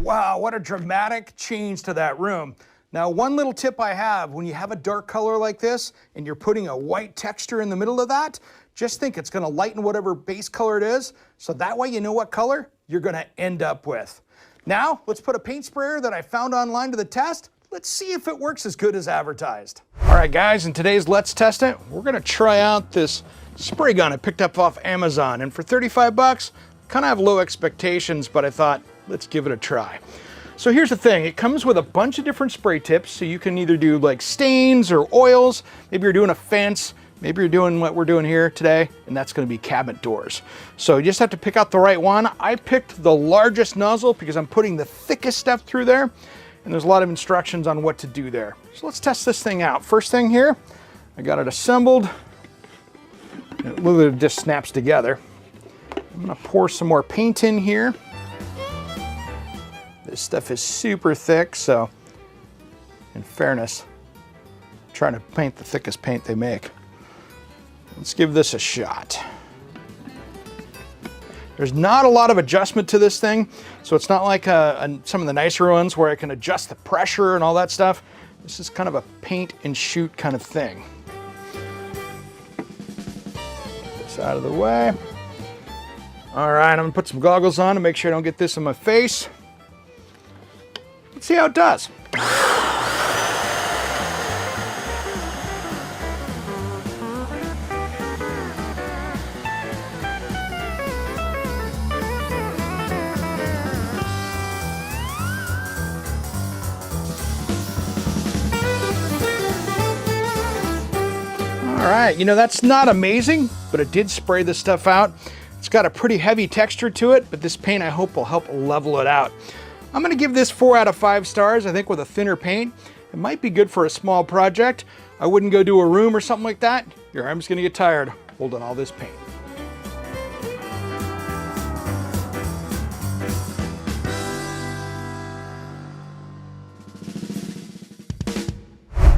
Wow, what a dramatic change to that room. Now, one little tip I have, when you have a dark color like this and you're putting a white texture in the middle of that, just think it's gonna lighten whatever base color it is, so that way you know what color you're gonna end up with. Now, let's put a paint sprayer that I found online to the test. Let's see if it works as good as advertised. All right, guys, in today's Let's Test It, we're gonna try out this spray gun I picked up off Amazon, and for 35 bucks, kind of have low expectations, but I thought, let's give it a try. So here's the thing, it comes with a bunch of different spray tips, so you can either do like stains or oils, maybe you're doing a fence, maybe you're doing what we're doing here today, and that's gonna be cabinet doors. So you just have to pick out the right one. I picked the largest nozzle because I'm putting the thickest stuff through there, and there's a lot of instructions on what to do there. So let's test this thing out. First thing here, I got it assembled. It literally just snaps together. I'm gonna pour some more paint in here. This stuff is super thick, so in fairness, I'm trying to paint the thickest paint they make. Let's give this a shot. There's not a lot of adjustment to this thing, so it's not like some of the nicer ones where I can adjust the pressure and all that stuff. This is kind of a paint and shoot kind of thing. Get this out of the way. All right, I'm gonna put some goggles on to make sure I don't get this in my face. Let's see how it does. All right, you know, that's not amazing, but it did spray this stuff out. It's got a pretty heavy texture to it, but this paint I hope will help level it out. I'm gonna give this 4 out of 5 stars. I think with a thinner paint, it might be good for a small project. I wouldn't go do a room or something like that. Your arm's gonna get tired holding all this paint.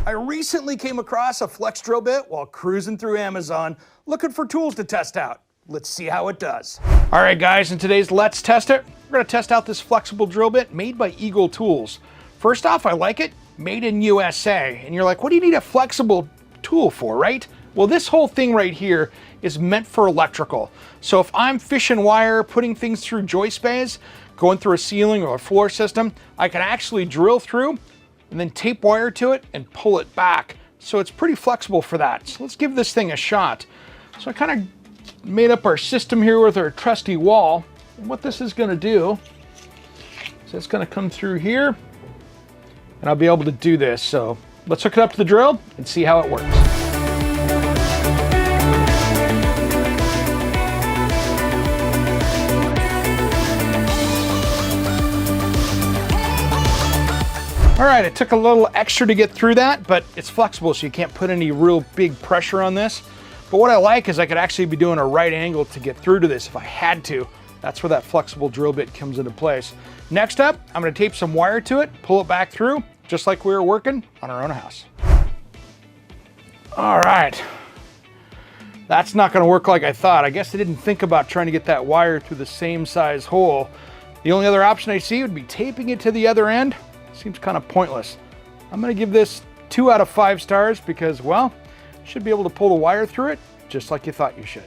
I recently came across a flex drill bit while cruising through Amazon, looking for tools to test out. Let's see how it does. All right, guys, in today's Let's Test It, we're gonna test out this flexible drill bit made by Eagle Tools. First off, I like it, made in USA. And you're like, what do you need a flexible tool for, right? Well, this whole thing right here is meant for electrical. So if I'm fishing wire, putting things through joist bays, going through a ceiling or a floor system, I can actually drill through and then tape wire to it and pull it back. So it's pretty flexible for that. So let's give this thing a shot. So I kind of made up our system here with our trusty wall. And what this is gonna do is it's gonna come through here and I'll be able to do this. So let's hook it up to the drill and see how it works. All right, it took a little extra to get through that, but it's flexible, so you can't put any real big pressure on this. But what I like is I could actually be doing a right angle to get through to this if I had to. That's where that flexible drill bit comes into place. Next up, I'm gonna tape some wire to it, pull it back through, just like we were working on our own house. All right, that's not gonna work like I thought. I guess I didn't think about trying to get that wire through the same size hole. The only other option I see would be taping it to the other end. Seems kind of pointless. I'm gonna give this 2 out of 5 stars because, well, you should be able to pull the wire through it just like you thought you should.